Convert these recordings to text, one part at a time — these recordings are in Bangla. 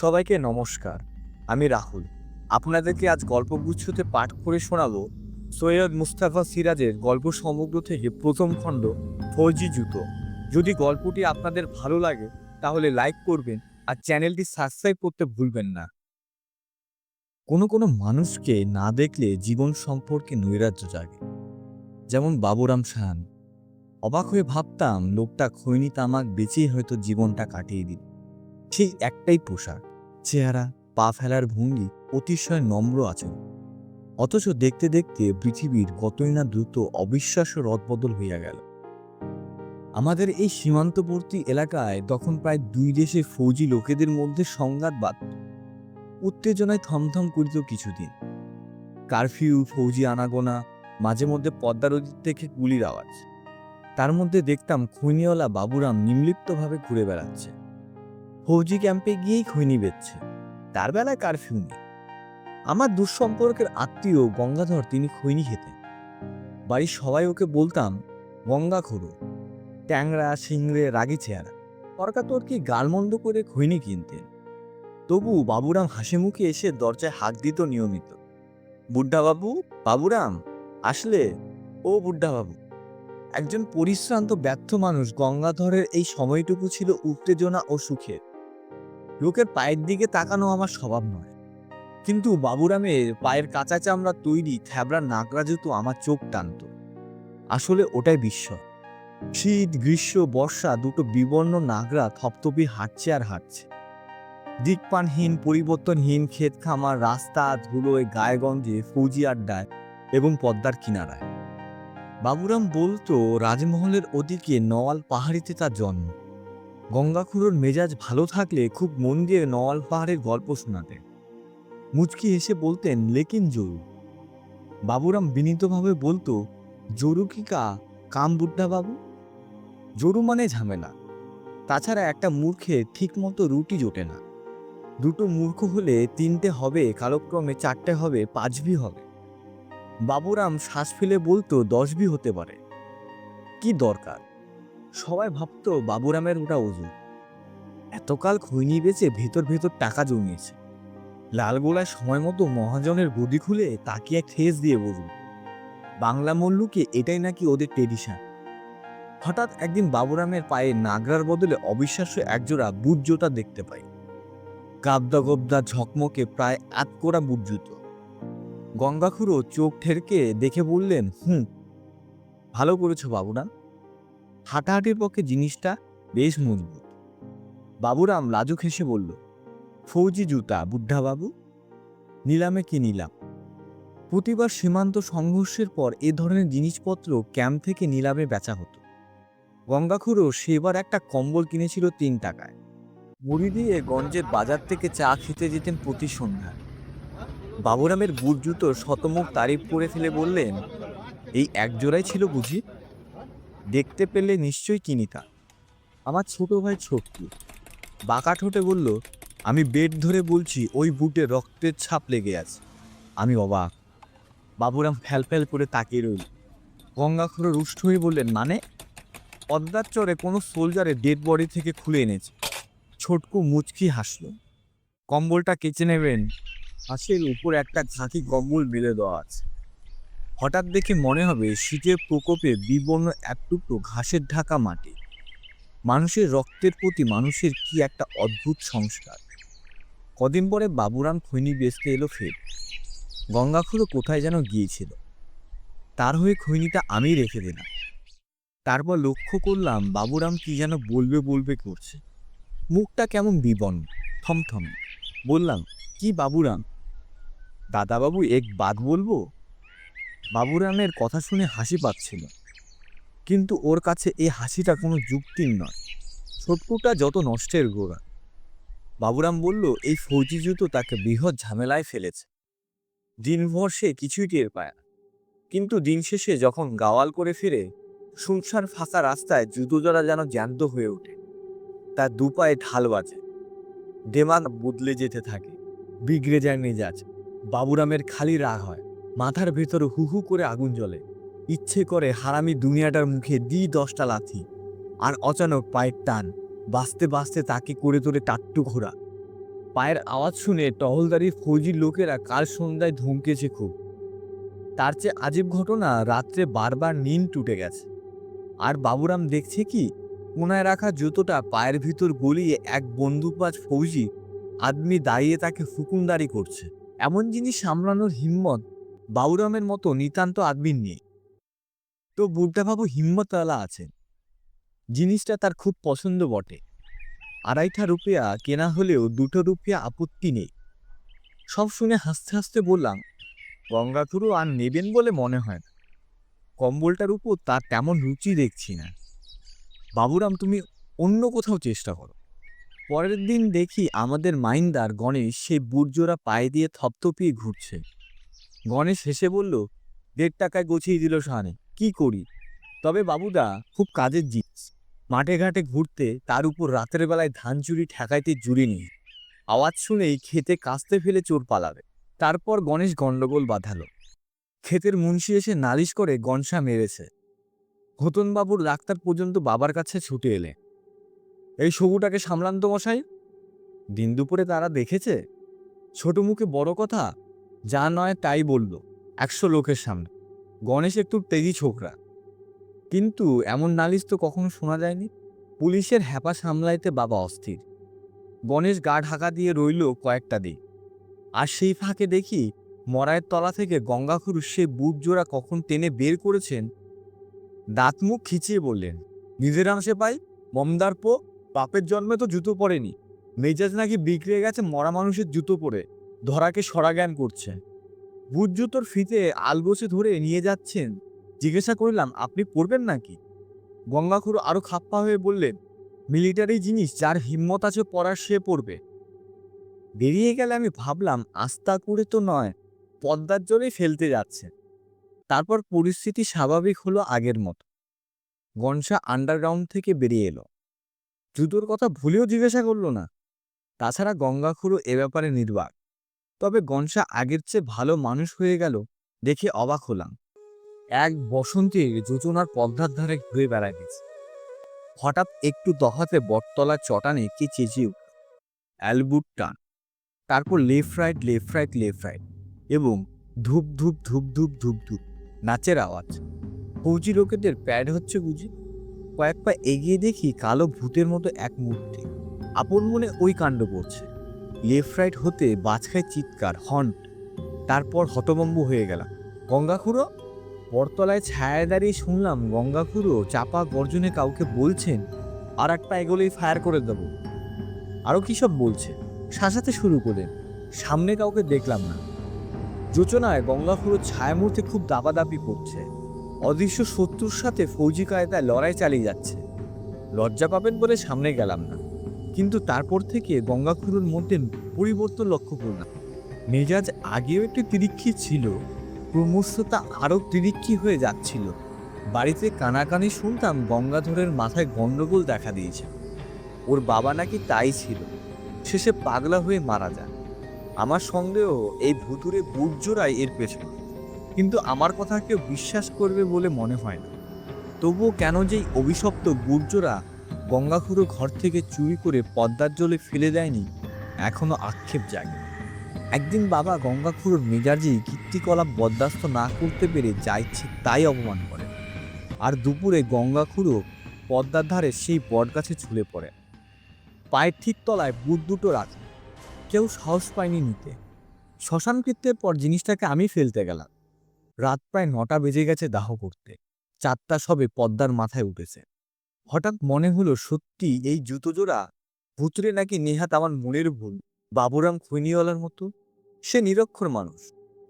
সবাইকে নমস্কার। আমি রাহুল। আপনাদেরকে আজ গল্পগুচ্ছতে পাঠ করে শোনাবো সৈয়দ মুস্তাফা সিরাজের গল্প সমগ্র থেকে প্রথম খণ্ড ফৌজি জুতো। যদি গল্পটি আপনাদের ভালো লাগে তাহলে লাইক করবেন আর চ্যানেলটি সাবস্ক্রাইব করতে ভুলবেন না। কোনো মানুষকে না দেখলে জীবন সম্পর্কে নৈরাজ্য জাগে, যেমন বাবুরাম সাহান। অবাক হয়ে ভাবতাম লোকটা খৈনি তামাক বেচেই হয়তো জীবনটা কাটিয়ে দিল। সেই একটাই পোশাক, চেহারা, পা ফেলার ভঙ্গি, অতিশয় নম্র আচরণ। অথচ দেখতে দেখতে পৃথিবীর কতই না দ্রুত অবিশ্বাস্য রদবদল হইয়া গেল। আমাদের এই সীমান্তবর্তী এলাকায় তখন প্রায় দুই দেশে ফৌজি লোকেদের মধ্যে সংঘাত বাধত। উত্তেজনায় থমথম করিত কিছুদিন। কারফিউ, ফৌজি আনাগোনা, মাঝে মধ্যে পদ্মা নদীর থেকে গুলির আওয়াজ। তার মধ্যে দেখতাম খৈনিওয়ালা বাবুরাম নির্লিপ্তভাবে ঘুরে বেড়াচ্ছে। ফৌজি ক্যাম্পে গিয়েই খৈনি বেচছে, তার বেলায় কারফিউ নেই। আমার দুঃসম্পর্কের আত্মীয় গঙ্গাধর, তিনি খৈনি খেতেন। বাড়ির সবাই ওকে বলতাম গঙ্গাখোরো। ট্যাংরা, সিংড়ে, রাগি চেহারা, তর্কাতর্কি গালমন্দ করে খৈনি কিনতেন। তবু বাবুরাম হাসি মুখে এসে দরজায় হাঁক দিত নিয়মিত। বুড্ঢাবাবু, বাবুরাম আসলে। ও বুড্ঢাবাবু। একজন পরিশ্রান্ত ব্যর্থ মানুষ গঙ্গাধরের এই সময়টুকু ছিল উত্তেজনা ও সুখের। লোকের পায়ের দিকে তাকানো আমার স্বভাব নয়, কিন্তু বাবুরামের পায়ের কাঁচা চামড়া তৈরি থ্যাবড়া নাগরা জুতো আমার চোখ টানত। আসলে ওটাই বিস্ময়। শীত, গ্রীষ্ম, বর্ষা, দুটো বিবর্ণ নাগরা থপথপি হাঁটছে আর হাঁটছে। দিকপানহীন, পরিবর্তনহীন ক্ষেত খামার, রাস্তা, ধুলোয়, গায়েগঞ্জে, ফৌজি আড্ডায় এবং পদ্মার কিনারায়। বাবুরাম বলতো রাজমহলের ওদিকে নওয়াল পাহাড়িতে তার জন্ম। গঙ্গাখুড়োর মেজাজ ভালো থাকলে খুব মন দিয়ে নওয়াল পাহাড়ের গল্প শোনাতেন। মুচকি হেসে বলতেন, লেকিন জরু। বাবুরাম বিনীতভাবে বলতো, জরু কি কাম বুড্ঢা বাবু। জরু মানে ঝামেলা। তাছাড়া একটা মূর্খের ঠিক মতো রুটি জোটে না। দুটো মূর্খ হলে তিনটে হবে, কালক্রমে চারটে হবে, পাঁচবি হবে। বাবুরাম শ্বাস ফেলে বলতো, 10 হতে পারে। কি দরকার? সবাই ভাবতো বাবুরামের ওটা ওজন। এতকাল খৈনি বেচে ভেতর ভেতর টাকা জমিয়েছে। লালগোলায় সময় মতো মহাজনের গদি খুলে তাকিয়ে ঠেস দিয়ে বলুন, বাংলা মল্লুকে এটাই নাকি ওদের ট্রেডিশন। হঠাৎ একদিন বাবুরামের পায়ে নাগরার বদলে অবিশ্বাস্য একজোড়া বুট জোটা দেখতে পাই। গাবদা গবদা ঝকমকে প্রায় আতকোরা বুট জুতো। গঙ্গাখুড়ো চোখ ঠেরকে দেখে বললেন, ভালো করেছো বাবুরাম। হাঁটাহাঁটির পক্ষে জিনিসটা বেশ মজবুত। বাবুরাম লাজুক হেসে বলল, ফৌজি জুতা বুড্ঢা বাবু। নিলামে কি নিলাম? প্রতিবার সীমান্ত সংঘর্ষের পর এ ধরনের জিনিসপত্র ক্যাম্প থেকে নিলামে বেচা হতো। গঙ্গাখুড়ো সেবার একটা কম্বল কিনেছিল 3 টাকায়। মুড়ি দিয়ে গঞ্জের বাজার থেকে চা খেতে যেতেন প্রতি সন্ধ্যায়। বাবুরামের বুট জুতোর শতমুখ তারিফ করে ফেলে বললেন, এই এক জোড়াই ছিল বুঝি? দেখতে পেলে নিশ্চয়ই কিনিতা। আমার ছোট ভাই ছোট্টু বাঁকা ঠোঁটে বলল, আমি বেড ধরে বলছি ওই বুটে রক্তের ছাপ লেগে আছে। আমি অবাক। বাবুরাম ফ্যাল করে তাকিয়ে রইল। গঙ্গাখুড়ো রুষ্ট হয়ে বললেন, মানে? পদ্মার চরে কোনো সোলজারের ডেড বডি থেকে খুলে এনেছে। ছোটকু মুচকি হাসল। কম্বলটা কেচে নেবেন? হাঁসের উপর একটা ঝাঁকি কম্বল মেলে দেওয়া আছে। হঠাৎ দেখে মনে হবে শীতের প্রকোপে বিবর্ণ এক টুকরো ঘাসের ঢাকা মাটি। মানুষের রক্তের প্রতি মানুষের কি একটা অদ্ভুত সংস্কার। কদিন পরে বাবুরাম খৈনি বেচতে এলো ফের। গঙ্গাখুড়ো কোথায় যেন গিয়েছিল, তার হয়ে খৈনিটা আমি রেখে দিলাম। তারপর লক্ষ্য করলাম বাবুরাম কি যেন বলবে করছে। মুখটা কেমন বিবর্ণ, থমথম। বললাম, কি বাবুরাম? দাদাবাবু এক বাত বলবো? বাবুরামের কথা শুনে হাসি পাচ্ছিল, কিন্তু ওর কাছে এই হাসিটা কোনো যুক্তির নয়। ছোটকুটা যত নষ্টের গোড়া। বাবুরাম বলল, এই ফৌজি জুতো তাকে বৃহৎ ঝামেলায় ফেলেছে। দিনভর সে কিছুই টের পায় না, কিন্তু দিন শেষে যখন গাওয়াল করে ফিরে, শুনশান ফাঁকা রাস্তায় জুতো জোড়া যেন জ্যান্ত হয়ে ওঠে। তার দুপায়ে ঢাল বাজে, দেমাগ বদলে যেতে থাকে, বিগড়ে যায় মেজাজ। বাবুরামের খালি রাগ হয়, মাথার ভেতরে হু হু করে আগুন জ্বলে। ইচ্ছে করে হারামি দুনিয়াটার মুখে 10টা লাথি। আর অচানক পায়ের টান, বাঁচতে বাঁচতে তাকে করে তোলে টাট্টু ঘোরা। পায়ের আওয়াজ শুনে টহলদারি ফৌজির লোকেরা কাল সন্ধ্যায় ধমকেছে খুব। তার চেয়ে আজীব ঘটনা, রাত্রে বারবার নিন টুটে গেছে। আর বাবুরাম দেখছে কি, কোনায় রাখা জুতোটা পায়ের ভিতর গলিয়ে এক বন্দুকবাজ ফৌজি আদমি দাঁড়িয়ে তাকে হুকুমদারি করছে। এমন জিনিস সামলানোর হিম্মত বাবুরামের মতো নিতান্ত আদমির নেই। তো বুদ্ধবাবু হিম্মতওয়ালা আছেন, জিনিসটা তার খুব পছন্দ বটে। 2.5 রুপিয়া কেনা হলেও 2 রুপিয়া আপত্তি নেই। সব শুনে হাসতে হাসতে বললাম, গঙ্গাধুরু আর নেবেন বলে মনে হয় না। কম্বলটার উপর তার তেমন রুচি দেখছি না। বাবুরাম, তুমি অন্য কোথাও চেষ্টা করো। পরের দিন দেখি আমাদের মাইন্দার গণেশ সেই বুটজোড়া পায়ে দিয়ে থপথপিয়ে ঘুরছে। গণেশ হেসে বলল, 1.5 টাকায় গছিয়ে দিল সাহানে, কি করি। তবে বাবুদা খুব কাজের জিনিস। মাঠে ঘাটে ঘুরতে, তার উপর রাতের বেলায় ধান চুরি ঠেকাইতে জুড়ে নেই। আওয়াজ শুনেই খেতে কাস্তে ফেলে চোর পালাবে। তারপর গণেশ গন্ডগোল বাঁধালো। ক্ষেতের মুন্সি এসে নালিশ করে গনসা মেরেছে। ঘোতনবাবুর ডাক্তার পর্যন্ত বাবার কাছে ছুটে এলে, এই সবুটাকে সামলান তো মশাই। দিন দুপুরে তারা দেখেছে, ছোট মুখে বড় কথা, যা নয় তাই বলল 100 লোকের সামনে। গণেশ একটু তেজি ছোকরা, কিন্তু এমন নালিশ তো কখনো শোনা যায়নি। পুলিশের হ্যাপা সামলাইতে বাবা অস্থির। গণেশ গা ঢাকা দিয়ে রইল কয়েকটা দিন। আর সেই ফাঁকে দেখি মরায়ের তলা থেকে গঙ্গাখুরু সে বুট জোড়া কখন টেনে বের করেছেন। দাঁত মুখ খিচিয়ে বললেন, নিজের আংশে পাই মমদার পো, বাপের জন্মে তো জুতো পরেনি, মেজাজ নাকি বিগড়ে গেছে মরা মানুষের জুতো পরে, ধরাকে সরাজ্ঞান করছে। বুট জুতোর ফিতে আলগোছে ধরে নিয়ে যাচ্ছেন। জিজ্ঞাসা করলাম, আপনি পরবেন নাকি? গঙ্গাখুরু আরো খাপ্পা হয়ে বললেন, মিলিটারি জিনিস যার হিম্মত আছে পরার সে পড়বে। বেরিয়ে গেলে আমি ভাবলাম, আস্থা করে তো নয়, পদ্মার জলেই ফেলতে যাচ্ছে। তারপর পরিস্থিতি স্বাভাবিক হলো আগের মতো। গনসা আন্ডারগ্রাউন্ড থেকে বেরিয়ে এলো, জুতোর কথা ভুলেও জিজ্ঞাসা করলো না। তাছাড়া গঙ্গাখুরু এ ব্যাপারে নির্বাক। তবে গনসা আগের চেয়ে ভালো মানুষ হয়ে গেল দেখে অবাক হলাম। এক বসন্তে যোজনার পদ্মার ধারে ঘুরে বেড়াইতেছে। হঠাৎ একটু দহাতে বটতলার চটানে কে চেঁচিয়ে উঠল, অ্যালবুট টান। তারপর left right left right left right এবং ধূপ ধূপ ধূপ ধূপ ধূপ ধূপ নাচের আওয়াজ। ফৌজি লোকেদের প্যাড হচ্ছে বুঝি। কয়েক পা এগিয়ে দেখি কালো ভূতের মতো এক মূর্তি আপন মনে ওই কাণ্ড করছে। লেফট রাইট হতে বাজখায় চিৎকার, হর্ন। তারপর হতভম্ব হয়ে গেলাম। গঙ্গাখুড়ো! বটতলায় ছায়ায় দাঁড়িয়ে শুনলাম গঙ্গাখুড়ো চাপা গর্জনে কাউকে বলছেন, আর এক পা এগোলেই ফায়ার করে দেব। আরও কী সব বলছে, শাসাতে শুরু করলেন। সামনে কাউকে দেখলাম না। যোচনায় গঙ্গাখুড়ো ছায়ামূর্তি খুব দাপাদাপি করছে। অদৃশ্য শত্রুর সাথে ফৌজি কায়দায় লড়াই চালিয়ে যাচ্ছে। লজ্জা পাবেন বলে সামনে গেলাম না, কিন্তু তারপর থেকে গঙ্গাখুড়োর মধ্যে পরিবর্তন লক্ষ্য করলাম। মেজাজ আগেও একটু তিরিক্ষি ছিল, ক্রমশ তা আরও তিরিক্ষি হয়ে যাচ্ছিল। বাড়িতে কানাকানি শুনতাম গঙ্গাধরের মাথায় গণ্ডগোল দেখা দিয়েছে। ওর বাবা নাকি তাই ছিল, শেষে পাগলা হয়ে মারা যায়। আমার সন্দেহ এই ভুতুরে বুট জোড়াই এর পেছনে, কিন্তু আমার কথা কেউ বিশ্বাস করবে বলে মনে হয় না। তবুও কেন যে অভিশপ্ত বুট জোড়া গঙ্গাখুড়ো ঘর থেকে চুরি করে পদ্মার জলে ফেলে দেয়নি, এখনো আক্ষেপ জাগে। একদিন বাবা গঙ্গাখুড়োর মেজাজি কীর্তিকলাপ বরদাস্ত না করতে পেরে যা ইচ্ছে তাই অপমান করে। আর দুপুরে গঙ্গাখুড়ো পদ্মার ধারে সেই বটগাছে ঝুলে পড়ে। পায়ের ঠিক তলায় বুট দুটো রাখে। কেউ সাহস পায়নি নিতে। শ্মশানকৃত্যের পর জিনিসটাকে আমি ফেলতে গেলাম। রাত প্রায় 9টা বেজে গেছে দাহ করতে। 4টা সবে পদ্মার মাথায় উঠেছে। হঠাৎ মনে হলো, সত্যি এই জুতো জোড়া ভুতুরে নাকি নেহাত আমার মনের ভুল। বাবুরাম খৈনিওয়ালার মতো। সে নিরক্ষর মানুষ,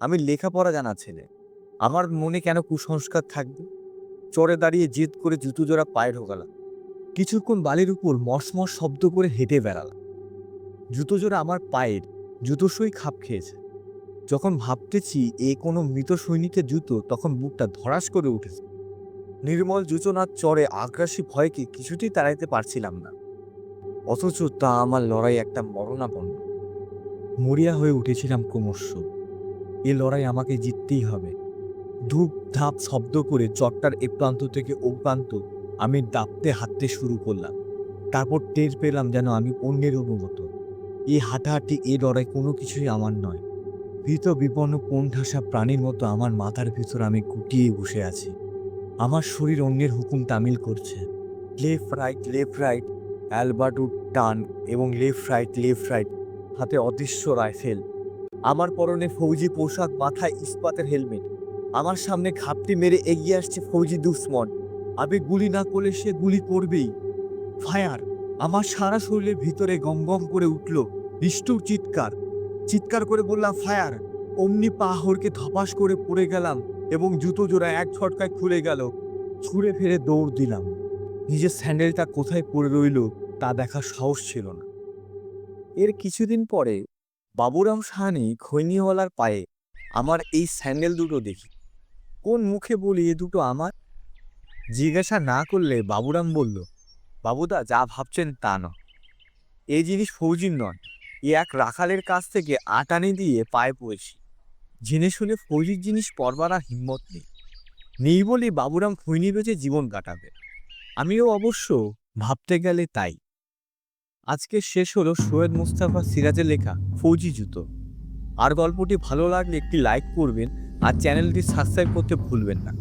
আমি লেখাপড়া জানা ছেলে। আমার মনে কেন কুসংস্কার থাকবে? চড়ে দাঁড়িয়ে জেদ করে জুতো জোড়া পায়ে ঢোকালাম। কিছুক্ষণ বালির উপর মশমশ শব্দ করে হেঁটে বেড়ালাম। জুতো জোড়া আমার পায়ের জুতোসই খাপ খেয়েছে। যখন ভাবতেছি এ কোনো মৃত সৈনিকের জুতো, তখন বুকটা ধড়াস করে উঠেছে। নির্মল জুচনার চড়ে আগ্রাসী ভয়কে কিছুতেই তাড়াইতে পারছিলাম না, অথচ তা আমার লড়াই একটা মরণাপন্ন। মরিয়া হয়ে উঠেছিলাম ক্রমশ। এ লড়াই আমাকে জিততেই হবে। ধূপ ধাপ শব্দ করে চট্টার এ প্রান্ত থেকে ও প্রান্ত আমি দাপতে হাঁটতে শুরু করলাম। তারপর টের পেলাম যেন আমি অন্যের অনুগত। এই হাঁটাহাঁটি এ লড়াই কোনো কিছুই আমার নয়। ভীত বিপন্ন কোণঠাসা প্রাণীর মতো আমার মাথার ভিতর আমি গুটিয়ে বসে আছি। আমার শরীর অন্যের হুকুম তামিল করছে। লেফট রাইট, অ্যালবার্টো টান এবং লেফট রাইট, হাতে অদৃশ্য রাইফেল। আমার পরনে ফৌজি পোশাক, মাথায় ইস্পাতের হেলমেট। আমার সামনে ঘাপটি মেরে এগিয়ে আসছে ফৌজি দুশ্মন। আমি গুলি না করলে সে গুলি করবেই। ফায়ার! আমার সারা শরীরের ভিতরে গম গম করে উঠল নিষ্ঠুর চিৎকার। চিৎকার করে বললাম ফায়ার! অমনি পা হড়কে ধপাস করে পড়ে গেলাম এবং জুতো জোড়া এক ঝটকায় খুলে গেল। ছুঁড়ে ফেলে দৌড় দিলাম। নিজের স্যান্ডেলটা কোথায় পড়ে রইল তা দেখার সাহস ছিল না। এর কিছুদিন পরে বাবুরাম সাহানি খৈনিওয়ালার পায়ে আমার এই স্যান্ডেল দুটো দেখি। কোন মুখে বলি এ দুটো আমার? জিজ্ঞাসা না করলে বাবুরাম বলল, বাবুদা যা ভাবছেন তা নয়। এই জিনিস ফৌজির নয়, এ এক রাখালের কাছ থেকে আটানি দিয়ে পায়ে পড়েছি। জেনে শুনে ফৌজির জিনিস পরবার আর হিম্মত নেই বলে বাবুরাম খৈনি বেচে জীবন কাটাবে। আমিও অবশ্য ভাবতে গেলে তাই। আজকে শেষ হলো সৈয়দ মুস্তাফা সিরাজের লেখা ফৌজি জুতো। আর গল্পটি ভালো লাগলে একটি লাইক করবেন আর চ্যানেলটি সাবস্ক্রাইব করতে ভুলবেন না।